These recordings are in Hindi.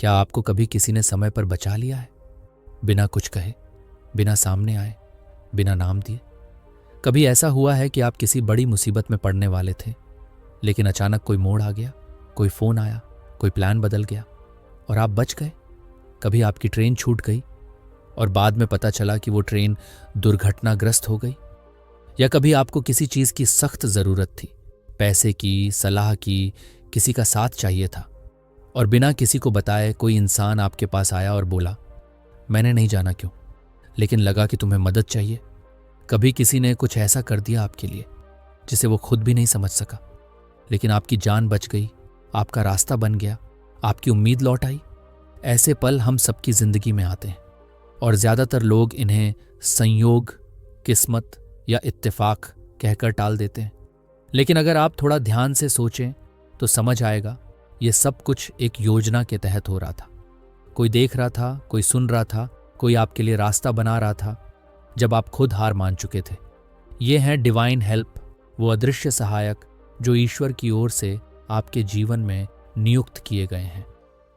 क्या आपको कभी किसी ने समय पर बचा लिया है, बिना कुछ कहे, बिना सामने आए, बिना नाम दिए? कभी ऐसा हुआ है कि आप किसी बड़ी मुसीबत में पड़ने वाले थे, लेकिन अचानक कोई मोड़ आ गया, कोई फोन आया, कोई प्लान बदल गया और आप बच गए? कभी आपकी ट्रेन छूट गई और बाद में पता चला कि वो ट्रेन दुर्घटनाग्रस्त हो गई? या कभी आपको किसी चीज की सख्त जरूरत थी, पैसे की, सलाह की, किसी का साथ चाहिए था, और बिना किसी को बताए कोई इंसान आपके पास आया और बोला, मैंने नहीं जाना क्यों, लेकिन लगा कि तुम्हें मदद चाहिए? कभी किसी ने कुछ ऐसा कर दिया आपके लिए जिसे वो खुद भी नहीं समझ सका, लेकिन आपकी जान बच गई, आपका रास्ता बन गया, आपकी उम्मीद लौट आई? ऐसे पल हम सबकी जिंदगी में आते हैं और ज्यादातर लोग इन्हें संयोग, किस्मत या इत्तेफाक कहकर टाल देते हैं। लेकिन अगर आप थोड़ा ध्यान से सोचें तो समझ आएगा, ये सब कुछ एक योजना के तहत हो रहा था। कोई देख रहा था, कोई सुन रहा था, कोई आपके लिए रास्ता बना रहा था जब आप खुद हार मान चुके थे। ये हैं डिवाइन हेल्प, वो अदृश्य सहायक जो ईश्वर की ओर से आपके जीवन में नियुक्त किए गए हैं।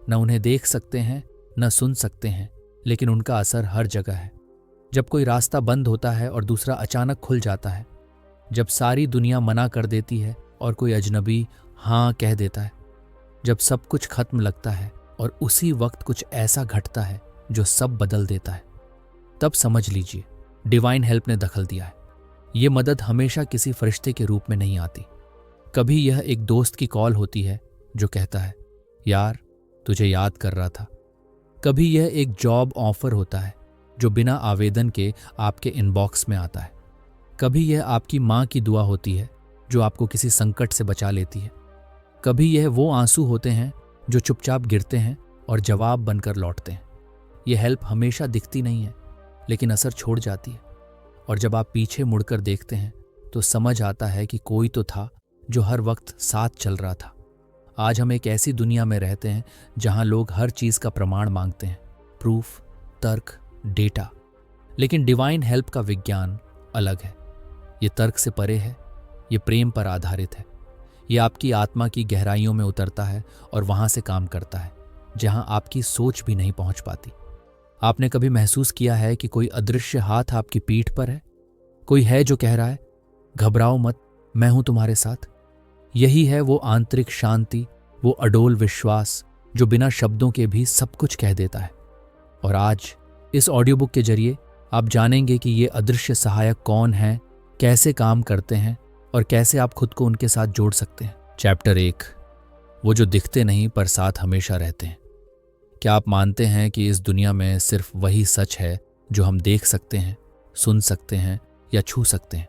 न उन्हें देख सकते हैं, न सुन सकते हैं, लेकिन उनका असर हर जगह है। जब कोई रास्ता बंद होता है और दूसरा अचानक खुल जाता है, जब सारी दुनिया मना कर देती है और कोई अजनबी हाँ कह देता है, जब सब कुछ खत्म लगता है और उसी वक्त कुछ ऐसा घटता है जो सब बदल देता है, तब समझ लीजिए डिवाइन हेल्प ने दखल दिया है। ये मदद हमेशा किसी फरिश्ते के रूप में नहीं आती। कभी यह एक दोस्त की कॉल होती है जो कहता है, यार तुझे याद कर रहा था। कभी यह एक जॉब ऑफर होता है जो बिना आवेदन के आपके इनबॉक्स में आता है। कभी यह आपकी माँ की दुआ होती है जो आपको किसी संकट से बचा लेती है। कभी यह वो आंसू होते हैं जो चुपचाप गिरते हैं और जवाब बनकर लौटते हैं। यह हेल्प हमेशा दिखती नहीं है, लेकिन असर छोड़ जाती है, और जब आप पीछे मुड़कर देखते हैं तो समझ आता है कि कोई तो था जो हर वक्त साथ चल रहा था। आज हम एक ऐसी दुनिया में रहते हैं जहां लोग हर चीज का प्रमाण मांगते हैं, प्रूफ, तर्क, डेटा। लेकिन डिवाइन हेल्प का विज्ञान अलग है। ये तर्क से परे है, ये प्रेम पर आधारित है। ये आपकी आत्मा की गहराइयों में उतरता है और वहां से काम करता है जहां आपकी सोच भी नहीं पहुंच पाती। आपने कभी महसूस किया है कि कोई अदृश्य हाथ आपकी पीठ पर है? कोई है जो कह रहा है, घबराओ मत, मैं हूं तुम्हारे साथ। यही है वो आंतरिक शांति, वो अडोल विश्वास जो बिना शब्दों के भी सब कुछ कह देता है। और आज इस ऑडियो बुक के जरिए आप जानेंगे कि ये अदृश्य सहायक कौन हैं, कैसे काम करते हैं और कैसे आप खुद को उनके साथ जोड़ सकते हैं। चैप्टर 1, वो जो दिखते नहीं पर साथ हमेशा रहते हैं। क्या आप मानते हैं कि इस दुनिया में सिर्फ वही सच है जो हम देख सकते हैं, सुन सकते हैं या छू सकते हैं?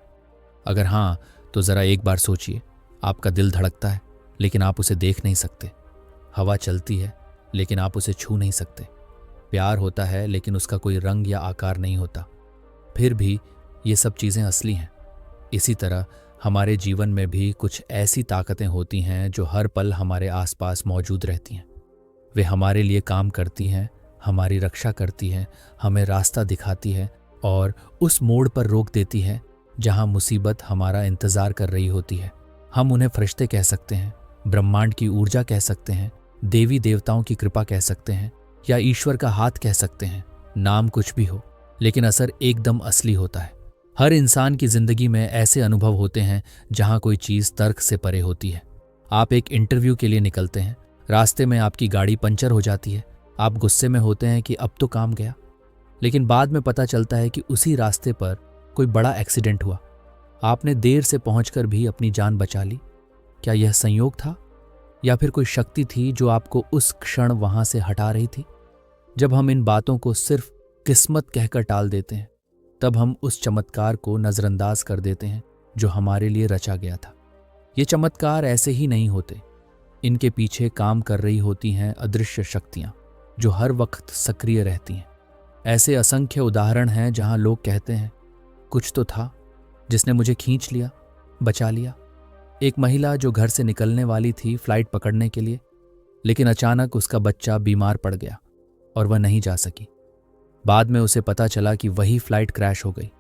अगर हाँ, तो जरा एक बार सोचिए। आपका दिल धड़कता है लेकिन आप उसे देख नहीं सकते। हवा चलती है लेकिन आप उसे छू नहीं सकते। प्यार होता है लेकिन उसका कोई रंग या आकार नहीं होता। फिर भी ये सब चीज़ें असली हैं। इसी तरह हमारे जीवन में भी कुछ ऐसी ताकतें होती हैं जो हर पल हमारे आसपास मौजूद रहती हैं। वे हमारे लिए काम करती हैं, हमारी रक्षा करती हैं, हमें रास्ता दिखाती है और उस मोड़ पर रोक देती है जहां मुसीबत हमारा इंतजार कर रही होती है। हम उन्हें फरिश्ते कह सकते हैं, ब्रह्मांड की ऊर्जा कह सकते हैं, देवी देवताओं की कृपा कह सकते हैं या ईश्वर का हाथ कह सकते हैं। नाम कुछ भी हो, लेकिन असर एकदम असली होता है। हर इंसान की जिंदगी में ऐसे अनुभव होते हैं जहां कोई चीज तर्क से परे होती है। आप एक इंटरव्यू के लिए निकलते हैं, रास्ते में आपकी गाड़ी पंचर हो जाती है, आप गुस्से में होते हैं कि अब तो काम गया, लेकिन बाद में पता चलता है कि उसी रास्ते पर कोई बड़ा एक्सीडेंट हुआ। आपने देर से पहुंचकर भी अपनी जान बचा ली। क्या यह संयोग था या फिर कोई शक्ति थी जो आपको उस क्षण वहां से हटा रही थी? जब हम इन बातों को सिर्फ किस्मत कहकर टाल देते हैं, तब हम उस चमत्कार को नजरअंदाज कर देते हैं जो हमारे लिए रचा गया था। ये चमत्कार ऐसे ही नहीं होते। इनके पीछे काम कर रही होती हैं अदृश्य शक्तियां जो हर वक्त सक्रिय रहती हैं। ऐसे असंख्य उदाहरण हैं जहां लोग कहते हैं, कुछ तो था जिसने मुझे खींच लिया, बचा लिया। एक महिला जो घर से निकलने वाली थी फ्लाइट पकड़ने के लिए, लेकिन अचानक उसका बच्चा बीमार पड़ गया और वह नहीं जा सकी। बाद में उसे पता चला कि वही फ्लाइट क्रैश हो गई।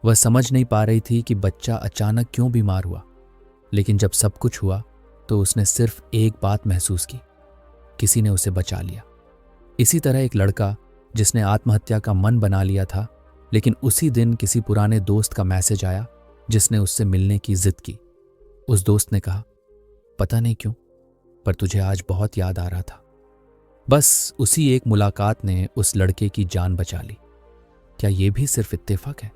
वह समझ नहीं पा रही थी कि बच्चा अचानक क्यों बीमार हुआ, लेकिन जब सब कुछ हुआ तो उसने सिर्फ एक बात महसूस की, किसी ने उसे बचा लिया। इसी तरह एक लड़का जिसने आत्महत्या का मन बना लिया था, लेकिन उसी दिन किसी पुराने दोस्त का मैसेज आया जिसने उससे मिलने की जिद की। उस दोस्त ने कहा, पता नहीं क्यों, पर तुझे आज बहुत याद आ रहा था। बस उसी एक मुलाकात ने उस लड़के की जान बचा ली। क्या ये भी सिर्फ इत्तेफाक है,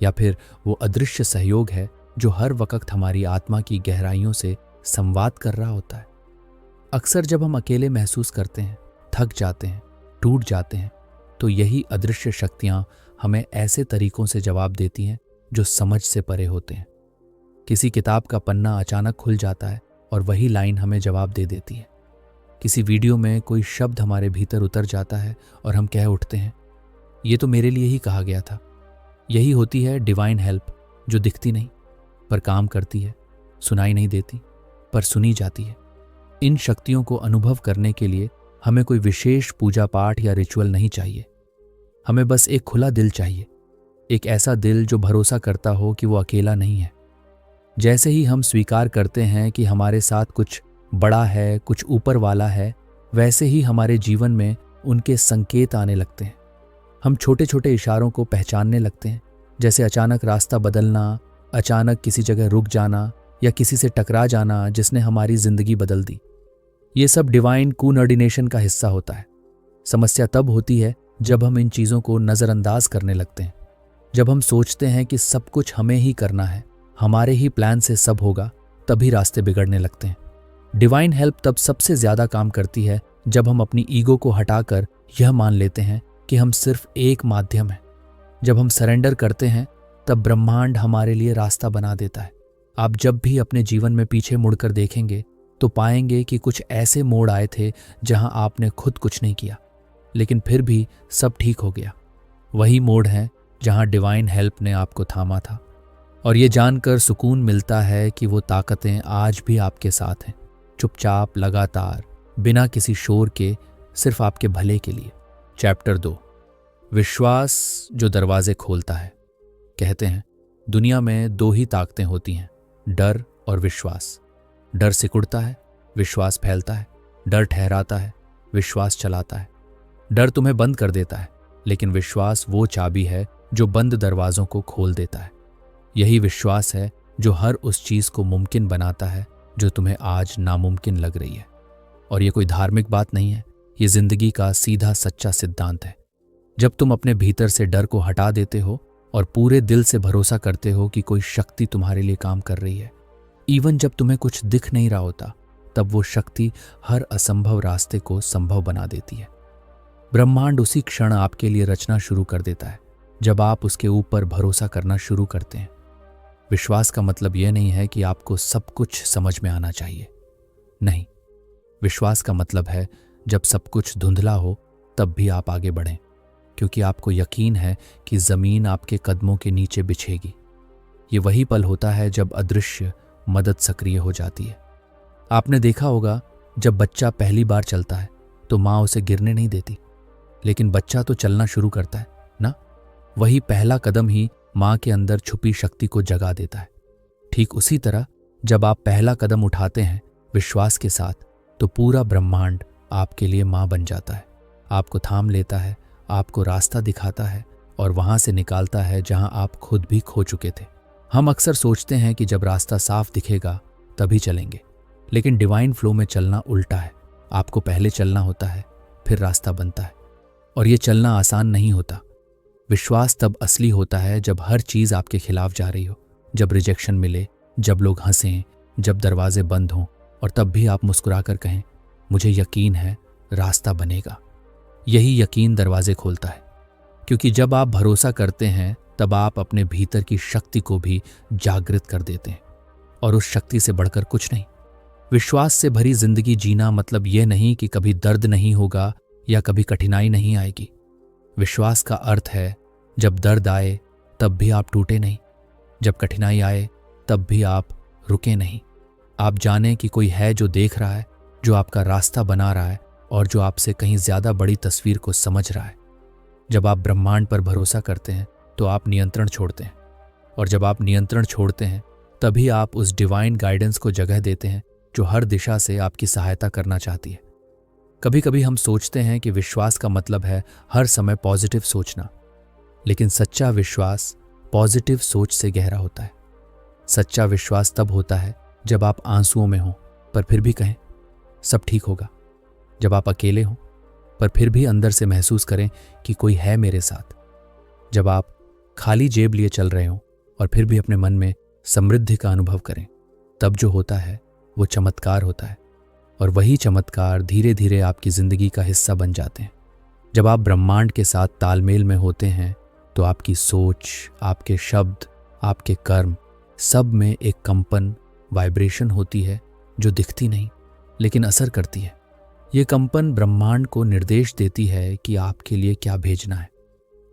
या फिर वो अदृश्य सहयोग है जो हर वक्त हमारी आत्मा की गहराइयों से संवाद कर रहा होता है? अक्सर जब हम अकेले महसूस करते हैं, थक जाते हैं, टूट जाते हैं, तो यही अदृश्य शक्तियां हमें ऐसे तरीकों से जवाब देती हैं जो समझ से परे होते हैं। किसी किताब का पन्ना अचानक खुल जाता है और वही लाइन हमें जवाब दे देती है। किसी वीडियो में कोई शब्द हमारे भीतर उतर जाता है और हम कह उठते हैं, ये तो मेरे लिए ही कहा गया था। यही होती है डिवाइन हेल्प, जो दिखती नहीं पर काम करती है, सुनाई नहीं देती पर सुनी जाती है। इन शक्तियों को अनुभव करने के लिए हमें कोई विशेष पूजा पाठ या रिचुअल नहीं चाहिए। हमें बस एक खुला दिल चाहिए, एक ऐसा दिल जो भरोसा करता हो कि वो अकेला नहीं है। जैसे ही हम स्वीकार करते हैं कि हमारे साथ कुछ बड़ा है, कुछ ऊपर वाला है, वैसे ही हमारे जीवन में उनके संकेत आने लगते हैं। हम छोटे छोटे इशारों को पहचानने लगते हैं, जैसे अचानक रास्ता बदलना, अचानक किसी जगह रुक जाना या किसी से टकरा जाना जिसने हमारी जिंदगी बदल दी। ये सब डिवाइन कोऑर्डिनेशन का हिस्सा होता है। समस्या तब होती है जब हम इन चीज़ों को नज़रअंदाज करने लगते हैं, जब हम सोचते हैं कि सब कुछ हमें ही करना है, हमारे ही प्लान से सब होगा, तभी रास्ते बिगड़ने लगते हैं। डिवाइन हेल्प तब सबसे ज़्यादा काम करती है जब हम अपनी ईगो को हटाकर यह मान लेते हैं कि हम सिर्फ एक माध्यम हैं। जब हम सरेंडर करते हैं तब ब्रह्मांड हमारे लिए रास्ता बना देता है। आप जब भी अपने जीवन में पीछे मुड़कर देखेंगे तो पाएंगे कि कुछ ऐसे मोड़ आए थे जहां आपने खुद कुछ नहीं किया, लेकिन फिर भी सब ठीक हो गया। वही मोड़ हैं जहां डिवाइन हेल्प ने आपको थामा था। और ये जानकर सुकून मिलता है कि वो ताकतें आज भी आपके साथ हैं, चुपचाप, लगातार, बिना किसी शोर के, सिर्फ आपके भले के लिए। चैप्टर 2, विश्वास जो दरवाजे खोलता है। कहते हैं दुनिया में दो ही ताकतें होती हैं, डर और विश्वास। डर सिकुड़ता है, विश्वास फैलता है। डर ठहराता है, विश्वास चलाता है। डर तुम्हें बंद कर देता है, लेकिन विश्वास वो चाबी है जो बंद दरवाजों को खोल देता है। यही विश्वास है जो हर उस चीज को मुमकिन बनाता है जो तुम्हें आज नामुमकिन लग रही है। और ये कोई धार्मिक बात नहीं है, ये जिंदगी का सीधा सच्चा सिद्धांत है। जब तुम अपने भीतर से डर को हटा देते हो और पूरे दिल से भरोसा करते हो कि कोई शक्ति तुम्हारे लिए काम कर रही है, इवन जब तुम्हें कुछ दिख नहीं रहा होता, तब वो शक्ति हर असंभव रास्ते को संभव बना देती है। ब्रह्मांड उसी क्षण आपके लिए रचना शुरू कर देता है जब आप उसके ऊपर भरोसा करना शुरू करते हैं। विश्वास का मतलब यह नहीं है कि आपको सब कुछ समझ में आना चाहिए। नहीं, विश्वास का मतलब है जब सब कुछ धुंधला हो तब भी आप आगे बढ़ें, क्योंकि आपको यकीन है कि जमीन आपके कदमों के नीचे बिछेगी। ये वही पल होता है जब अदृश्य मदद सक्रिय हो जाती है। आपने देखा होगा जब बच्चा पहली बार चलता है तो माँ उसे गिरने नहीं देती, लेकिन बच्चा तो चलना शुरू करता है ना। वही पहला कदम ही माँ के अंदर छुपी शक्ति को जगा देता है। ठीक उसी तरह जब आप पहला कदम उठाते हैं विश्वास के साथ, तो पूरा ब्रह्मांड आपके लिए माँ बन जाता है, आपको थाम लेता है, आपको रास्ता दिखाता है और वहां से निकालता है जहां आप खुद भी खो चुके थे। हम अक्सर सोचते हैं कि जब रास्ता साफ दिखेगा तभी चलेंगे, लेकिन डिवाइन फ्लो में चलना उल्टा है। आपको पहले चलना होता है, फिर रास्ता बनता है। और ये चलना आसान नहीं होता। विश्वास तब असली होता है जब हर चीज आपके खिलाफ जा रही हो, जब रिजेक्शन मिले, जब लोग हंसें, जब दरवाजे बंद हों, और तब भी आप मुस्कुराकर कहें, मुझे यकीन है रास्ता बनेगा। यही यकीन दरवाजे खोलता है, क्योंकि जब आप भरोसा करते हैं तब आप अपने भीतर की शक्ति को भी जागृत कर देते हैं, और उस शक्ति से बढ़कर कुछ नहीं। विश्वास से भरी जिंदगी जीना मतलब यह नहीं कि कभी दर्द नहीं होगा या कभी कठिनाई नहीं आएगी। विश्वास का अर्थ है जब दर्द आए तब भी आप टूटे नहीं, जब कठिनाई आए तब भी आप रुके नहीं। आप जाने कि कोई है जो देख रहा है, जो आपका रास्ता बना रहा है और जो आपसे कहीं ज्यादा बड़ी तस्वीर को समझ रहा है। जब आप ब्रह्मांड पर भरोसा करते हैं तो आप नियंत्रण छोड़ते हैं, और जब आप नियंत्रण छोड़ते हैं तभी आप उस डिवाइन गाइडेंस को जगह देते हैं जो हर दिशा से आपकी सहायता करना चाहती है। कभी कभी हम सोचते हैं कि विश्वास का मतलब है हर समय पॉजिटिव सोचना, लेकिन सच्चा विश्वास पॉजिटिव सोच से गहरा होता है। सच्चा विश्वास तब होता है जब आप आंसुओं में हों पर फिर भी कहें सब ठीक होगा, जब आप अकेले हों पर फिर भी अंदर से महसूस करें कि कोई है मेरे साथ, जब आप खाली जेब लिए चल रहे हों और फिर भी अपने मन में समृद्धि का अनुभव करें। तब जो होता है वो चमत्कार होता है, और वही चमत्कार धीरे धीरे आपकी जिंदगी का हिस्सा बन जाते हैं। जब आप ब्रह्मांड के साथ तालमेल में होते हैं तो आपकी सोच, आपके शब्द, आपके कर्म, सब में एक कंपन, वाइब्रेशन होती है जो दिखती नहीं लेकिन असर करती है। ये कंपन ब्रह्मांड को निर्देश देती है कि आपके लिए क्या भेजना है,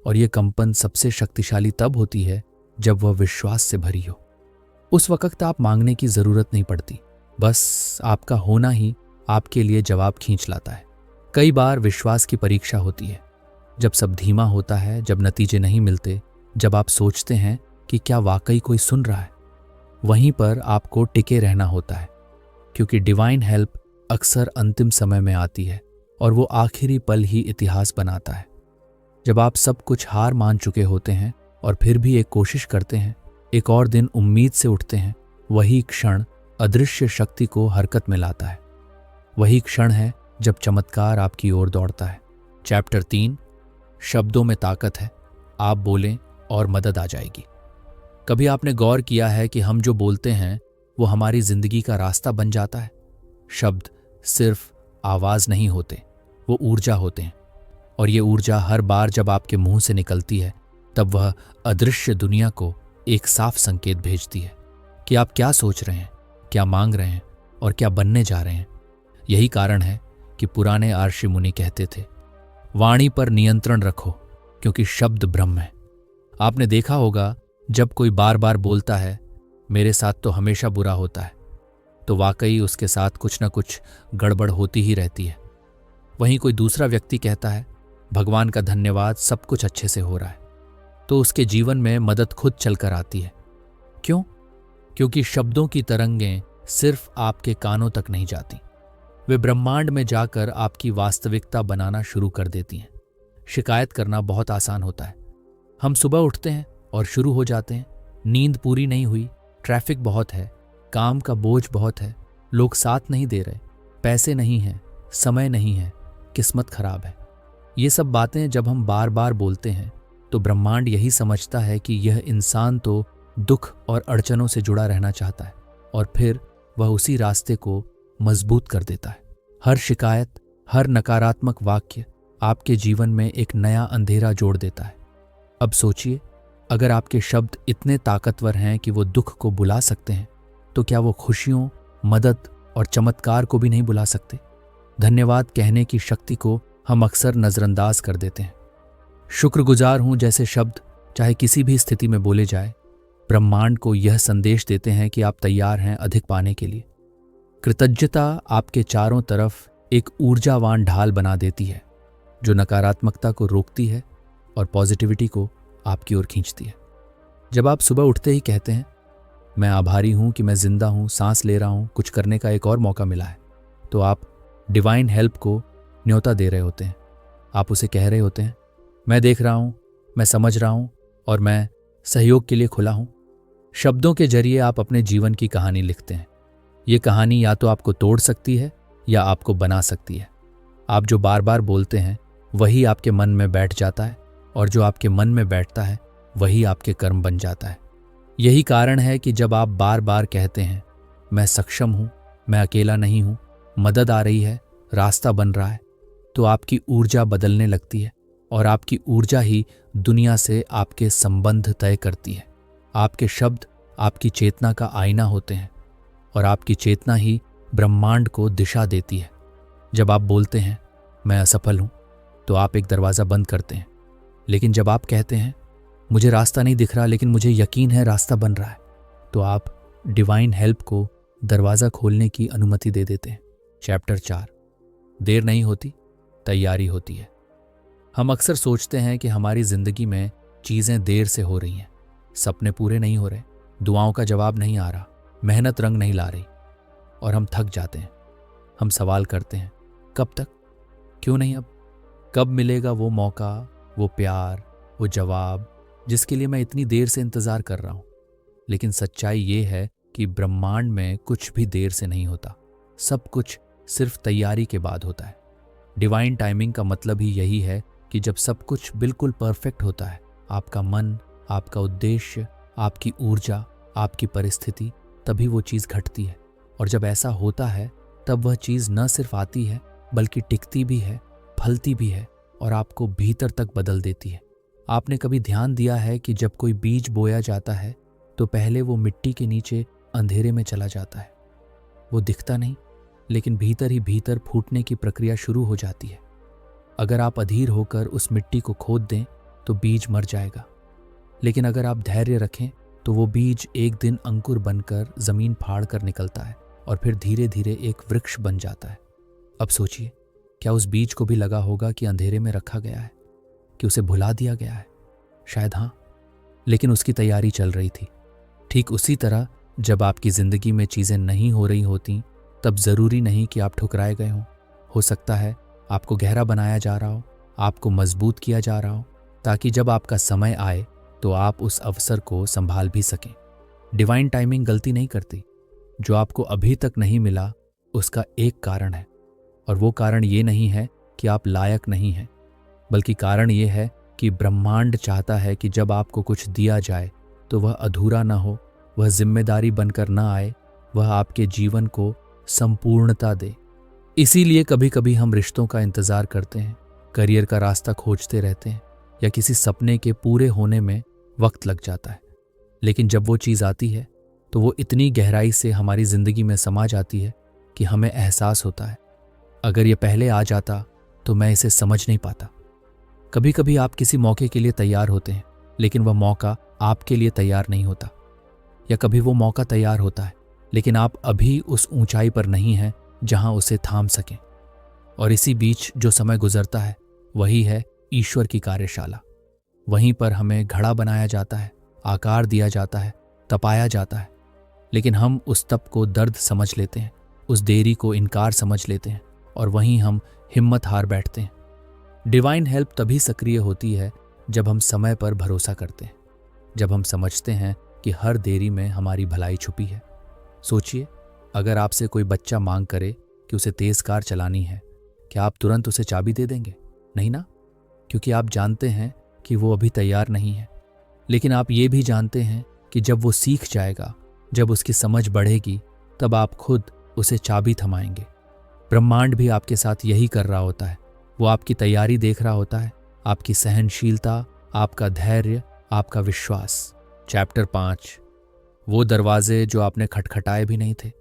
और ये कंपन सबसे शक्तिशाली तब होती है जब वह विश्वास से भरी हो। उस वक्त आप मांगने की जरूरत नहीं पड़ती, बस आपका होना ही आपके लिए जवाब खींच लाता है। कई बार विश्वास की परीक्षा होती है, जब सब धीमा होता है, जब नतीजे नहीं मिलते, जब आप सोचते हैं कि क्या वाकई कोई सुन रहा है। वहीं पर आपको टिके रहना होता है, क्योंकि डिवाइन हेल्प अक्सर अंतिम समय में आती है और वो आखिरी पल ही इतिहास बनाता है। जब आप सब कुछ हार मान चुके होते हैं और फिर भी एक कोशिश करते हैं, एक और दिन उम्मीद से उठते हैं, वही क्षण अदृश्य शक्ति को हरकत में लाता है। वही क्षण है जब चमत्कार आपकी ओर दौड़ता है। चैप्टर 3, शब्दों में ताकत है, आप बोलें और मदद आ जाएगी। कभी आपने गौर किया है कि हम जो बोलते हैं वो हमारी जिंदगी का रास्ता बन जाता है। शब्द सिर्फ आवाज नहीं होते, वो ऊर्जा होते हैं, और ये ऊर्जा हर बार जब आपके मुंह से निकलती है तब वह अदृश्य दुनिया को एक साफ संकेत भेजती है कि आप क्या सोच रहे हैं, क्या मांग रहे हैं और क्या बनने जा रहे हैं। यही कारण है कि पुराने आर्षि मुनि कहते थे, वाणी पर नियंत्रण रखो क्योंकि शब्द ब्रह्म है। आपने देखा होगा जब कोई बार बार बोलता है मेरे साथ तो हमेशा बुरा होता है, तो वाकई उसके साथ कुछ न कुछ गड़बड़ होती ही रहती है। वहीं कोई दूसरा व्यक्ति कहता है भगवान का धन्यवाद, सब कुछ अच्छे से हो रहा है, तो उसके जीवन में मदद खुद चलकर आती है। क्यों? क्योंकि शब्दों की तरंगें सिर्फ आपके कानों तक नहीं जाती, वे ब्रह्मांड में जाकर आपकी वास्तविकता बनाना शुरू कर देती हैं। शिकायत करना बहुत आसान होता है। हम सुबह उठते हैं और शुरू हो जाते हैं, नींद पूरी नहीं हुई, ट्रैफिक बहुत है, काम का बोझ बहुत है, लोग साथ नहीं दे रहे, पैसे नहीं हैं, समय नहीं है, किस्मत खराब है। ये सब बातें जब हम बार बार बोलते हैं तो ब्रह्मांड यही समझता है कि यह इंसान तो दुख और अड़चनों से जुड़ा रहना चाहता है, और फिर वह उसी रास्ते को मजबूत कर देता है। हर शिकायत, हर नकारात्मक वाक्य आपके जीवन में एक नया अंधेरा जोड़ देता है। अब सोचिए, अगर आपके शब्द इतने ताकतवर हैं कि वो दुख को बुला सकते हैं, तो क्या वो खुशियों, मदद और चमत्कार को भी नहीं बुला सकते? धन्यवाद कहने की शक्ति को हम अक्सर नजरअंदाज कर देते हैं। शुक्रगुजार हूं जैसे शब्द चाहे किसी भी स्थिति में बोले जाए, ब्रह्मांड को यह संदेश देते हैं कि आप तैयार हैं अधिक पाने के लिए। कृतज्ञता आपके चारों तरफ एक ऊर्जावान ढाल बना देती है, जो नकारात्मकता को रोकती है और पॉजिटिविटी को आपकी ओर खींचती है। जब आप सुबह उठते ही कहते हैं मैं आभारी हूं कि मैं जिंदा हूं, सांस ले रहा हूं, कुछ करने का एक और मौका मिला है, तो आप डिवाइन हेल्प को न्योता दे रहे होते हैं। आप उसे कह रहे होते हैं मैं देख रहा हूं, मैं समझ रहा हूं और मैं सहयोग के लिए खुला हूं। शब्दों के जरिए आप अपने जीवन की कहानी लिखते हैं। ये कहानी या तो आपको तोड़ सकती है या आपको बना सकती है। आप जो बार बार बोलते हैं वही आपके मन में बैठ जाता है, और जो आपके मन में बैठता है वही आपके कर्म बन जाता है। यही कारण है कि जब आप बार बार कहते हैं मैं सक्षम हूं, मैं अकेला नहीं हूं, मदद आ रही है, रास्ता बन रहा है, तो आपकी ऊर्जा बदलने लगती है, और आपकी ऊर्जा ही दुनिया से आपके संबंध तय करती है। आपके शब्द आपकी चेतना का आईना होते हैं, और आपकी चेतना ही ब्रह्मांड को दिशा देती है। जब आप बोलते हैं मैं असफल हूं, तो आप एक दरवाज़ा बंद करते हैं, लेकिन जब आप कहते हैं मुझे रास्ता नहीं दिख रहा लेकिन मुझे यकीन है रास्ता बन रहा है, तो आप डिवाइन हेल्प को दरवाज़ा खोलने की अनुमति दे देते हैं। चैप्टर 4, देर नहीं होती, तैयारी होती है। हम अक्सर सोचते हैं कि हमारी जिंदगी में चीज़ें देर से हो रही हैं, सपने पूरे नहीं हो रहे, दुआओं का जवाब नहीं आ रहा, मेहनत रंग नहीं ला रही, और हम थक जाते हैं। हम सवाल करते हैं कब तक, क्यों नहीं अब? कब मिलेगा वो मौका, वो प्यार, वो जवाब जिसके लिए मैं इतनी देर से इंतजार कर रहा हूं? लेकिन सच्चाई ये है कि ब्रह्मांड में कुछ भी देर से नहीं होता। सब कुछ सिर्फ तैयारी के बाद होता है। डिवाइन टाइमिंग का मतलब ही यही है कि जब सब कुछ बिल्कुल परफेक्ट होता है, आपका मन, आपका उद्देश्य, आपकी ऊर्जा, आपकी परिस्थिति, तभी वो चीज़ घटती है। और जब ऐसा होता है तब वह चीज़ न सिर्फ आती है बल्कि टिकती भी है, फलती भी है और आपको भीतर तक बदल देती है। आपने कभी ध्यान दिया है कि जब कोई बीज बोया जाता है तो पहले वो मिट्टी के नीचे अंधेरे में चला जाता है। वो दिखता नहीं, लेकिन भीतर ही भीतर फूटने की प्रक्रिया शुरू हो जाती है। अगर आप अधीर होकर उस मिट्टी को खोद दें तो बीज मर जाएगा, लेकिन अगर आप धैर्य रखें तो वो बीज एक दिन अंकुर बनकर जमीन फाड़ कर निकलता है और फिर धीरे धीरे एक वृक्ष बन जाता है। अब सोचिए, क्या उस बीज को भी लगा होगा कि अंधेरे में रखा गया है, कि उसे भुला दिया गया है? शायद हाँ, लेकिन उसकी तैयारी चल रही थी। ठीक उसी तरह जब आपकी जिंदगी में चीजें नहीं हो रही होती तब जरूरी नहीं कि आप ठुकराए गए हों। हो सकता है आपको गहरा बनाया जा रहा हो, आपको मजबूत किया जा रहा हो, ताकि जब आपका समय आए तो आप उस अवसर को संभाल भी सकें। डिवाइन टाइमिंग गलती नहीं करती। जो आपको अभी तक नहीं मिला उसका एक कारण है, और वो कारण ये नहीं है कि आप लायक नहीं हैं, बल्कि कारण ये है कि ब्रह्मांड चाहता है कि जब आपको कुछ दिया जाए तो वह अधूरा ना हो, वह जिम्मेदारी बनकर ना आए, वह आपके जीवन को संपूर्णता दे। इसीलिए कभी कभी हम रिश्तों का इंतजार करते हैं, करियर का रास्ता खोजते रहते हैं, या किसी सपने के पूरे होने में वक्त लग जाता है। लेकिन जब वो चीज़ आती है तो वो इतनी गहराई से हमारी जिंदगी में समा जाती है कि हमें एहसास होता है, अगर ये पहले आ जाता तो मैं इसे समझ नहीं पाता। कभी कभी आप किसी मौके के लिए तैयार होते हैं, लेकिन वह मौका आपके लिए तैयार नहीं होता। या कभी वो मौका तैयार होता है, लेकिन आप अभी उस ऊंचाई पर नहीं हैं जहां उसे थाम सकें। और इसी बीच जो समय गुजरता है वही है ईश्वर की कार्यशाला। वहीं पर हमें घड़ा बनाया जाता है, आकार दिया जाता है, तपाया जाता है। लेकिन हम उस तप को दर्द समझ लेते हैं, उस देरी को इनकार समझ लेते हैं, और वहीं हम हिम्मत हार बैठते हैं। डिवाइन हेल्प तभी सक्रिय होती है जब हम समय पर भरोसा करते हैं, जब हम समझते हैं कि हर देरी में हमारी भलाई छुपी है। सोचिए, अगर आपसे कोई बच्चा मांग करे कि उसे तेज कार चलानी है, क्या आप तुरंत उसे चाबी दे देंगे? नहीं ना, क्योंकि आप जानते हैं कि वो अभी तैयार नहीं है। लेकिन आप ये भी जानते हैं कि जब वो सीख जाएगा, जब उसकी समझ बढ़ेगी, तब आप खुद उसे चाबी थमाएंगे। ब्रह्मांड भी आपके साथ यही कर रहा होता है। वो आपकी तैयारी देख रहा होता है, आपकी सहनशीलता, आपका धैर्य, आपका विश्वास। चैप्टर 5, वो दरवाजे जो आपने खटखटाए भी नहीं थे।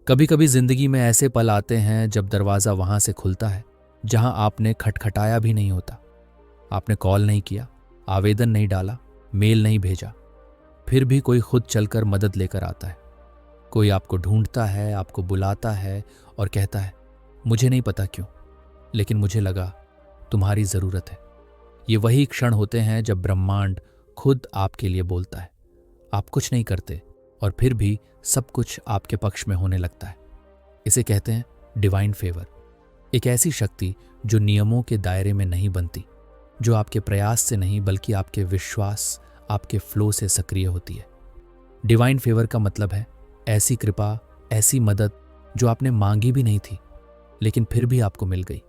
कभी कभी जिंदगी में ऐसे पल आते हैं जब दरवाजा वहां से खुलता है जहां आपने खटखटाया भी नहीं होता। आपने कॉल नहीं किया, आवेदन नहीं डाला, मेल नहीं भेजा, फिर भी कोई खुद चलकर मदद लेकर आता है। कोई आपको ढूंढता है, आपको बुलाता है और कहता है, मुझे नहीं पता क्यों, लेकिन मुझे लगा तुम्हारी जरूरत है। ये वही क्षण होते हैं जब ब्रह्मांड खुद आपके लिए बोलता है। आप कुछ नहीं करते और फिर भी सब कुछ आपके पक्ष में होने लगता है। इसे कहते हैं डिवाइन फेवर। एक ऐसी शक्ति जो नियमों के दायरे में नहीं बनती, जो आपके प्रयास से नहीं बल्कि आपके विश्वास, आपके फ्लो से सक्रिय होती है। डिवाइन फेवर का मतलब है ऐसी कृपा, ऐसी मदद जो आपने मांगी भी नहीं थी, लेकिन फिर भी आपको मिल गई।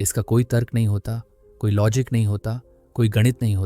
इसका कोई तर्क नहीं होता, कोई लॉजिक नहीं होता, कोई गणित नहीं होता।